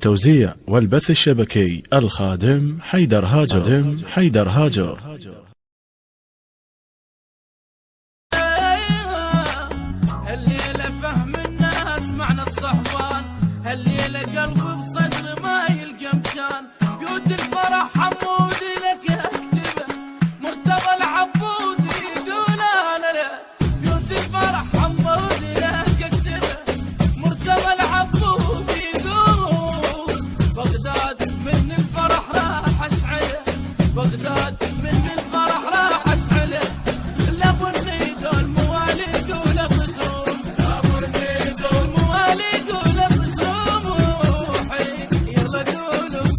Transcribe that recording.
التوزيع والبث الشبكي الخادم حيدر هاجر. هالليلة فهم الناس معنى الصحوان، هالليلة قلبي بصدر ما يلقى مكان، بيوت الفرح حمودي لك اكتبه، مرتضى العبودي يقول انا له، بيوت الفرح حمودي لك اكتبه، مرتضى العبودي يقول بغداد من الفرح راح اشعله، بغداد من الفرح راح اشعله، لابو النيد الموالي يقول الرسوم، لابو النيد الموالي يقول الرسوم، يلا قولوا